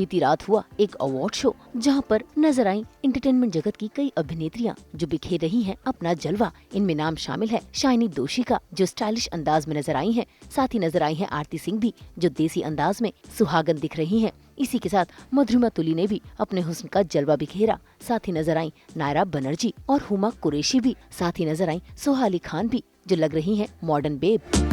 बीती रात हुआ एक अवार्ड शो, जहां पर नजर आई एंटरटेनमेंट जगत की कई अभिनेत्रियां जो बिखेर रही हैं अपना जलवा। इनमें नाम शामिल है शाइनी दोषी का, जो स्टाइलिश अंदाज में नजर आई हैं। साथ ही नजर आई हैं आरती सिंह भी, जो देसी अंदाज में सुहागन दिख रही हैं। इसी के साथ मधुरिमा तुली ने भी अपने हुस्न का जलवा बिखेरा। साथ ही नजर आई नायरा बनर्जी और हुमा कुरैशी भी। साथ ही नजर आई सोहा अली खान भी, जो लग रही हैं मॉडर्न बेब।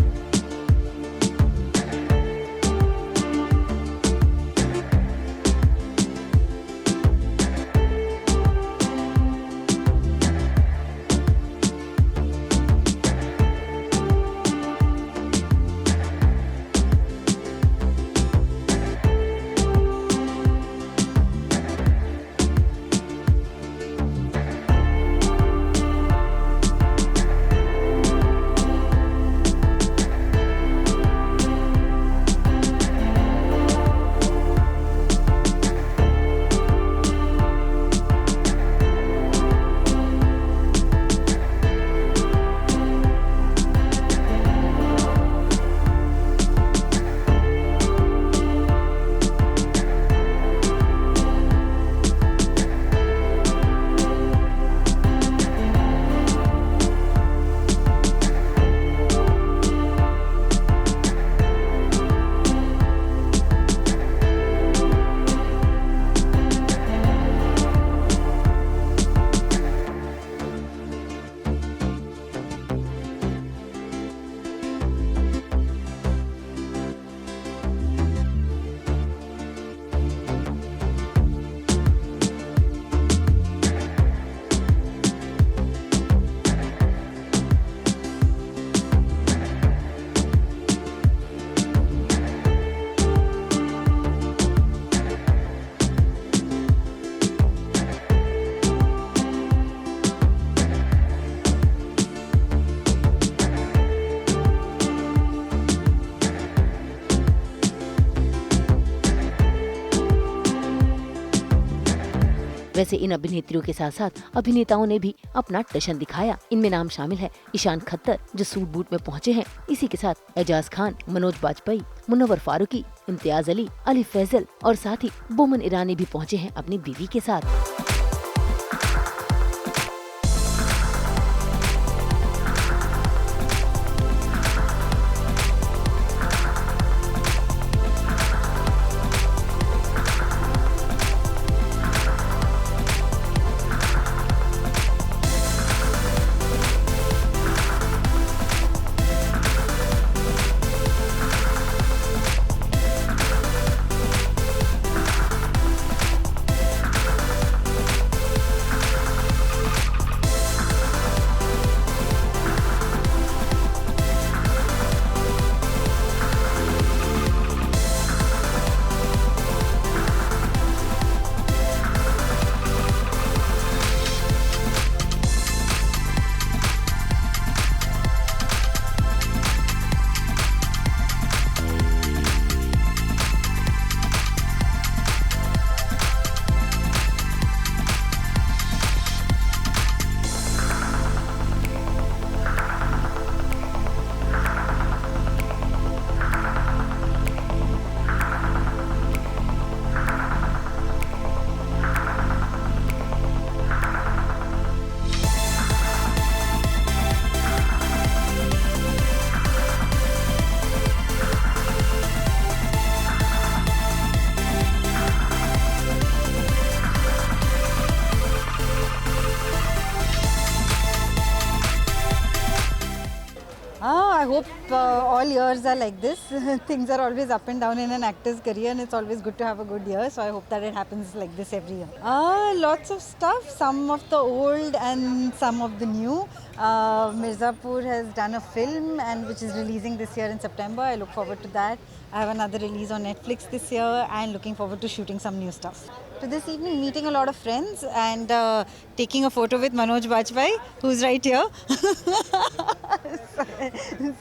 वैसे इन अभिनेत्रियों के साथ साथ अभिनेताओं ने भी अपना टशन दिखाया। इनमें नाम शामिल है ईशान खत्तर, जो सूट बूट में पहुंचे हैं। इसी के साथ एजाज खान, मनोज बाजपेयी, मुनव्वर फारूकी, इम्तियाज अली, अली फैजल और साथ ही बोमन ईरानी भी पहुंचे हैं अपनी बीवी के साथ। I hope all years are like this. Things are always up and down in an actor's career, and it's always good to have a good year. So I hope that it happens like this every year. Lots of stuff, some of the old and some of the new. Mirzapur has done a film and which is releasing this year in September. I look forward to that. I have another release on Netflix this year and looking forward to shooting some new stuff. So this evening, meeting a lot of friends and taking a photo with Manoj Bajpayee, who's right here.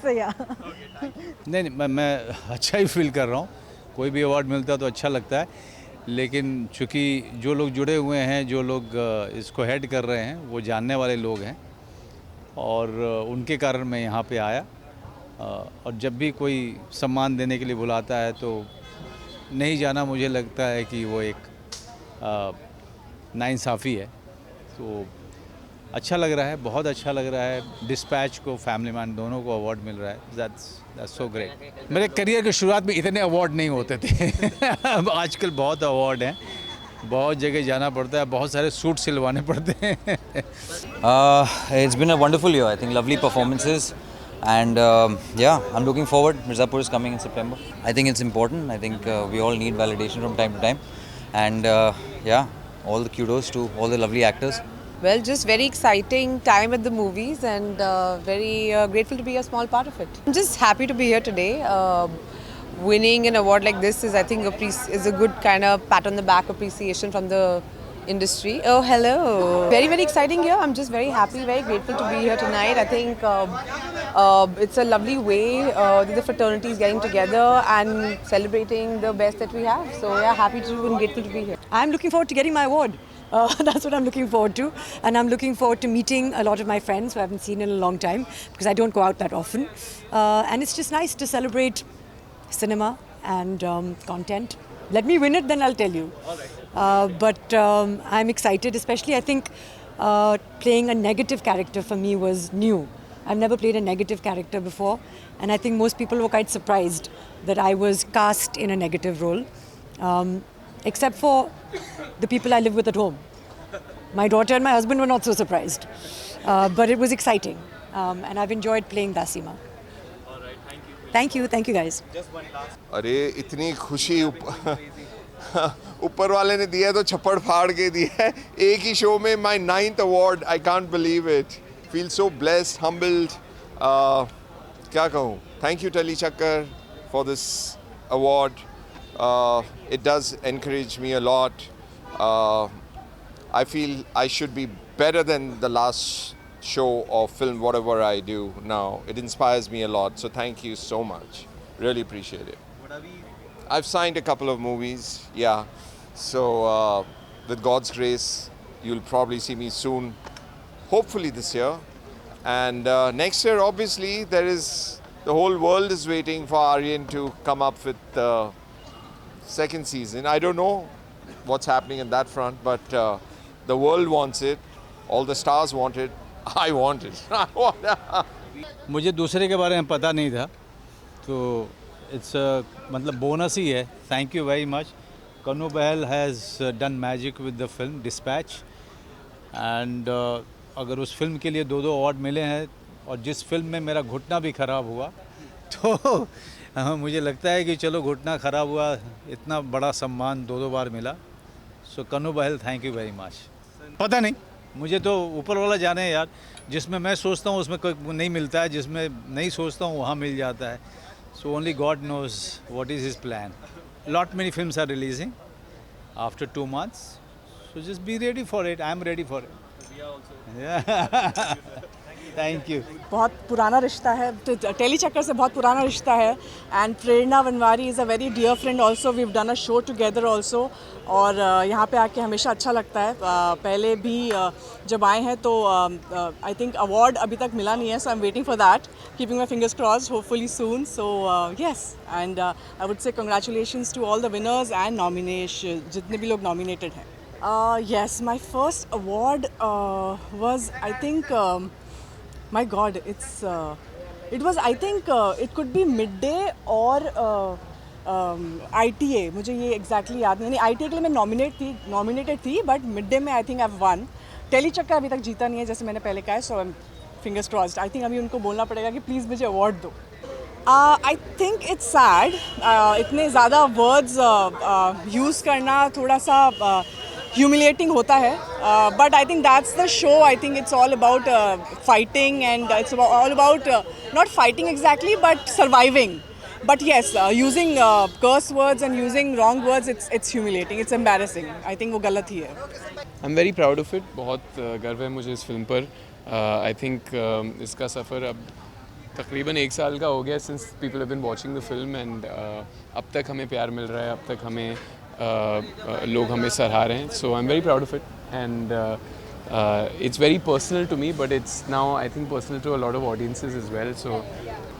so yeah. नहीं मैं अच्छा ही feel कर रहा हूँ। कोई भी award मिलता है तो अच्छा लगता है, लेकिन चूँकि जो लोग जुड़े हुए हैं, जो लोग इसको हेड कर रहे हैं, वो जानने वाले लोग हैं और उनके कारण मैं यहाँ पे आया। और जब भी कोई सम्मान देने के लिए बुलाता है तो नहीं जाना मुझे लगता है कि वो एक नाइंसाफ़ी है। तो अच्छा लग रहा है, बहुत अच्छा लग रहा है। डिस्पैच को, फैमिली मैन दोनों को अवार्ड मिल रहा है। That's so great. मेरे करियर की शुरुआत में इतने अवार्ड नहीं होते थे आजकल बहुत अवार्ड हैं, बहुत जगह जाना पड़ता है, बहुत सारे सूट सिलवाने पड़ते हैं It's been a wonderful year. I think lovely performances, and yeah, I'm looking forward. Mirzapur is coming in September. I think it's important. I think we all need validation from time to time, and yeah, all the kudos to all the lovely actors. Well, just very exciting time at the movies and very grateful to be a small part of it. I'm just happy to be here today. Winning an award like this is, I think, is a good kind of pat on the back appreciation from the industry. Oh, hello. Very, very exciting year. I'm just very happy, very grateful to be here tonight. I think it's a lovely way that the fraternity is getting together and celebrating the best that we have. So, yeah, happy to and grateful to be here. I'm looking forward to getting my award. That's what I'm looking forward to. And I'm looking forward to meeting a lot of my friends who I haven't seen in a long time because I don't go out that often. And it's just nice to celebrate cinema and content. Let me win it, then I'll tell you. But I'm excited, especially I think playing a negative character for me was new. I've never played a negative character before. And I think most people were quite surprised that I was cast in a negative role. Except for the people I live with at home. My daughter and my husband were not so surprised. But it was exciting. And I've enjoyed playing Dasima. Thank you guys. अरे इतनी खुशी ऊपर वाले ने दिया है तो छप्पड़ फाड़ के दिया है एक ही शो में। My 9th award, I can't believe it. Feel so blessed, humbled. क्या कहूँ, थैंक यू टली चक्कर for this award. It does encourage me a lot. I feel I should be better than the last show or film, whatever I do now. It inspires me a lot. So thank you so much. Really appreciate it. I've signed a couple of movies, yeah. So with God's grace, you'll probably see me soon. Hopefully this year. And next year, obviously, the whole world is waiting for Aryan to come up with second season. I don't know what's happening in that front, but the world wants it. All the stars want it. I want it. मुझे दूसरे के बारे में पता नहीं था, तो it's मतलब बोनस ही है। Thank you very much. Kanu Behl has done magic with the film Despatch, and अगर उस फिल्म के लिए 2 अवार्ड मिले हैं और जिस फिल्म में मेरा घुटना भी ख़राब हुआ, तो मुझे लगता है कि चलो घुटना ख़राब हुआ, इतना बड़ा सम्मान 2 बार मिला। सो कन्नू बहल, थैंक यू वेरी मच। पता नहीं, मुझे तो ऊपर वाला जाने यार। जिसमें मैं सोचता हूँ उसमें कोई नहीं मिलता है, जिसमें नहीं सोचता हूँ वहाँ मिल जाता है। So only God knows what is his plan. Lot many films are releasing after 2 months, so just be ready for it. I am ready for it. Thank you. बहुत पुराना रिश्ता है, टेली चक्कर से बहुत पुराना रिश्ता है। And Prerna Vanwari is a very dear friend also. We have done a show together also. और यहाँ पे आके हमेशा अच्छा लगता है। पहले भी जब आए हैं तो आई थिंक अवार्ड अभी तक मिला नहीं है, so I am waiting for that, keeping my fingers crossed, hopefully soon. So yes, and I would say congratulations to all the winners and nomination, जितने भी लोग नॉमिनेटेड हैं। Yes, my first award was, I think, my God, it was, I think, it could be Midday or ITA. मुझे ये exactly याद नहीं, ITA के लिए मैं nominated थी, but Midday में I think I've won. Telly Chakkar अभी तक जीता नहीं है, जैसे मैंने पहले कहा है, so I'm fingers crossed. I think अभी उनको बोलना पड़ेगा कि please मुझे award दो. I think it's sad. इतने ज़्यादा words use करना थोड़ा सा humiliating होता है. But I think that's the show. I think it's all about fighting, and it's all about not fighting exactly, but surviving. But yes, using curse words and using wrong words, it's humiliating. It's embarrassing. I think वो गलत ही है. I'm very proud of it. बहुत गर्व है मुझे इस film पर. I think इसका सफ़र अब तकरीबन 1 साल का हो गया since people have been watching the film, and अब तक हमें प्यार मिल रहा है, अब तक हमें लोग हमें सराह रहे हैं. So I'm very proud of it, and it's very personal to me, but it's now I think personal to a lot of audiences as well. So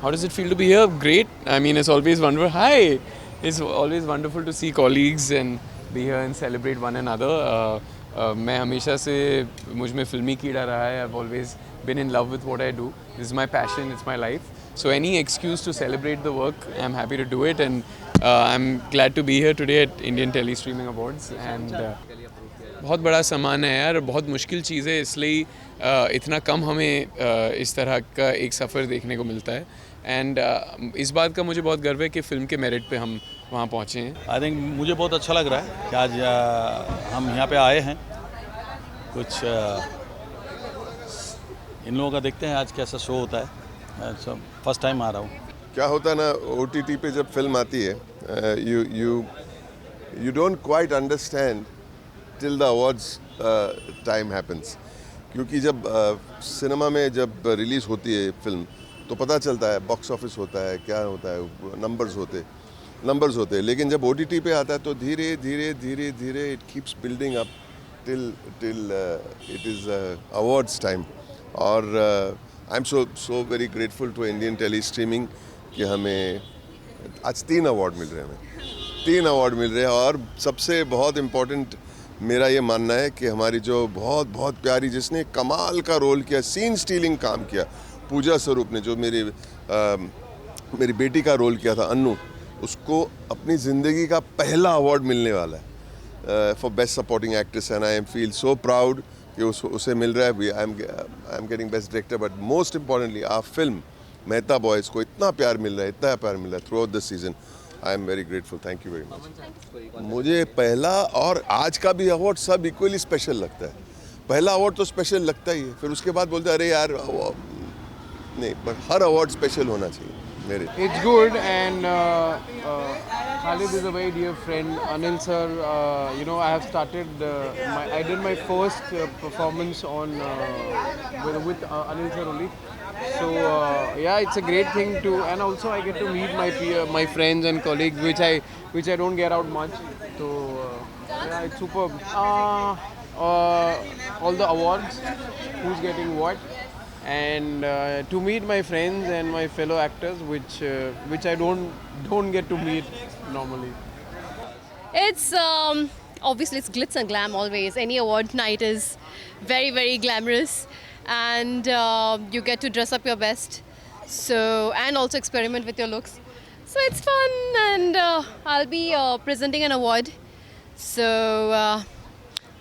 how does it feel to be here? Great. I mean, it's always wonder. Hi. It's always wonderful to see colleagues and be here and celebrate one another. मैं हमेशा से मुझ में फिल्मी कीड़ा रहा है. I've always been in love with what I do. This is my passion. It's my life. So any excuse to celebrate the work, I'm happy to do it. And I'm glad to be here today at Indian Tele Streaming Awards. And बहुत बड़ा सम्मान है यार. बहुत मुश्किल चीज़ है, इसलिए इतना कम हमें इस तरह का एक सफ़र देखने को मिलता है. एंड इस बात का मुझे बहुत गर्व है कि फ़िल्म के मेरिट पे हम वहाँ पहुँचे हैं. आई थिंक मुझे बहुत अच्छा लग रहा है कि आज हम यहाँ पे आए हैं. कुछ इन लोगों का देखते हैं आज कैसा शो होता है. फर्स्ट टाइम आ रहा हूँ. क्या होता है ना, OTT पे जब फिल्म आती है, you don't quite understand till the awards time happens. क्योंकि जब सिनेमा में जब रिलीज़ होती है फिल्म तो पता चलता है, बॉक्स ऑफिस होता है, क्या होता है, नंबर्स होते हैं. लेकिन जब OTT पे आता है तो धीरे धीरे it keeps building up till it is awards time. और I am so very grateful to Indian telly streaming कि हमें आज 3 अवार्ड मिल रहे हैं. 3 अवार्ड मिल रहे हैं. और सबसे बहुत इम्पोर्टेंट मेरा ये मानना है कि हमारी जो बहुत प्यारी, जिसने कमाल का रोल किया, सीन स्टीलिंग काम किया, पूजा स्वरूप ने, जो मेरी बेटी का रोल किया था अन्नू, उसको अपनी ज़िंदगी का पहला अवार्ड मिलने वाला है for best supporting actress. And I feel so proud कि उसे मिल रहा है. I am getting best director. But most importantly our film Mehta Boys को इतना प्यार मिल रहा है throughout the season. I am very grateful. Thank you very much. मुझे पहला और आज का भी अवार्ड सब इक्वली स्पेशल लगता है. पहला अवार्ड तो स्पेशल लगता ही है, फिर उसके बाद बोलते हैं अरे यार नहीं, पर हर अवार्ड स्पेशल होना चाहिए मेरे. It's good, and Khalid is a very dear friend. Anil sir, I have started. I did my first performance on with Anil sir only. So yeah, it's a great thing to, and also I get to meet my friends and colleagues, which I don't get out much. So yeah, it's superb. All the awards, who's getting what. And to meet my friends and my fellow actors, which I don't get to meet normally. It's obviously it's glitz and glam always. Any award night is very, very glamorous, and you get to dress up your best, and also experiment with your looks. So it's fun, and I'll be presenting an award. So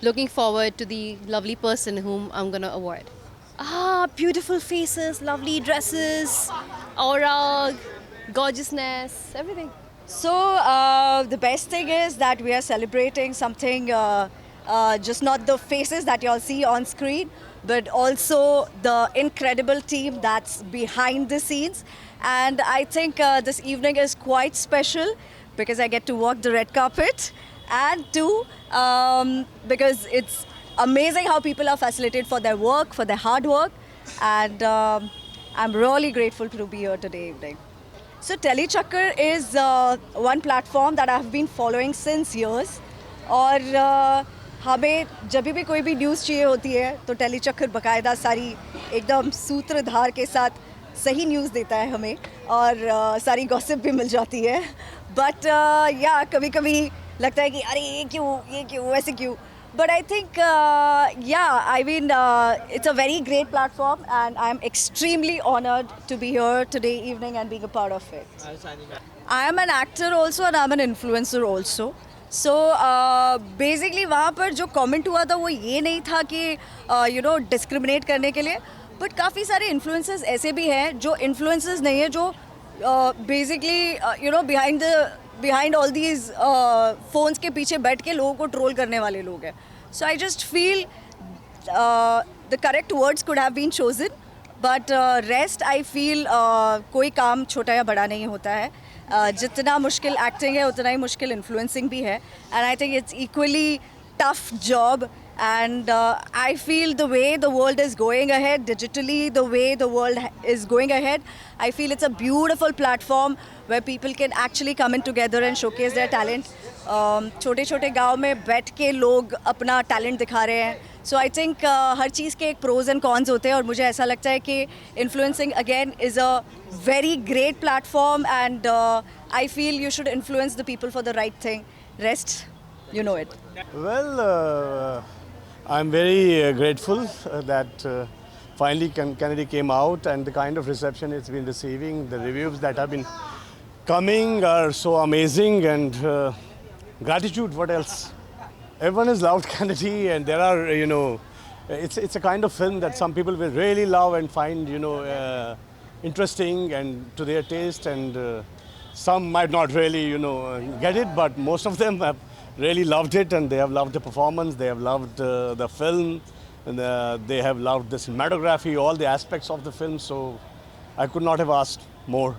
looking forward to the lovely person whom I'm gonna award. Beautiful faces, lovely dresses, aura, gorgeousness, everything. So the best thing is that we are celebrating something, just not the faces that you all see on screen, but also the incredible team that's behind the scenes. And I think this evening is quite special because I get to walk the red carpet, and two, because it's amazing how people are facilitated for their work, for their hard work, and I'm really grateful to be here today evening. So Telechakkar is one platform that I've been following since years. और हमें जब भी कोई भी news चाहिए होती है तो टेलीचक्कर बाकायदा सारी एकदम सूत्रधार के साथ सही न्यूज़ देता है हमें, और सारी गॉसिप भी मिल जाती है. बट या कभी कभी लगता है कि अरे ये क्यों ऐसे क्यों. But I think, I mean, it's a very great platform, and I'm extremely honored to be here today evening and being a part of it. I am an actor also, and I'm an influencer also. So basically वहाँ पर जो comment हुआ था वो ये नहीं था कि discriminate करने के लिए, but काफ़ी सारे influencers ऐसे भी हैं जो influencers नहीं है, जो basically behind all these phones के पीछे बैठ के लोगों को ट्रोल करने वाले लोग हैं. So I just feel the correct words could have been chosen, but rest I feel कोई काम छोटा या बड़ा नहीं होता है. जितना मुश्किल एक्टिंग है उतना ही मुश्किल इन्फ्लुएंसिंग भी है, and I think it's equally tough job. And I feel the way the world is going ahead digitally, the way the world is going ahead, I feel it's a beautiful platform where people can actually come in together and showcase their talent. छोटे छोटे गांव में बैठ के लोग अपना talent दिखा रहे हैं. सो आई थिंक हर चीज़ के एक प्रोज एंड कॉन्स होते हैं, और मुझे ऐसा लगता है कि influencing again is a very great platform, and I feel you should influence the people for the right thing. Rest, you know it. Well, I'm very grateful that finally Kennedy came out, and the kind of reception it's been receiving, the reviews that have been coming are so amazing, and gratitude, what else? Everyone has loved Kennedy, and there are, it's a kind of film that some people will really love and find, interesting and to their taste, and some might not really, get it, but most of them have really loved it, and they have loved the performance, they have loved the film, and they have loved the cinematography, all the aspects of the film, so I could not have asked more.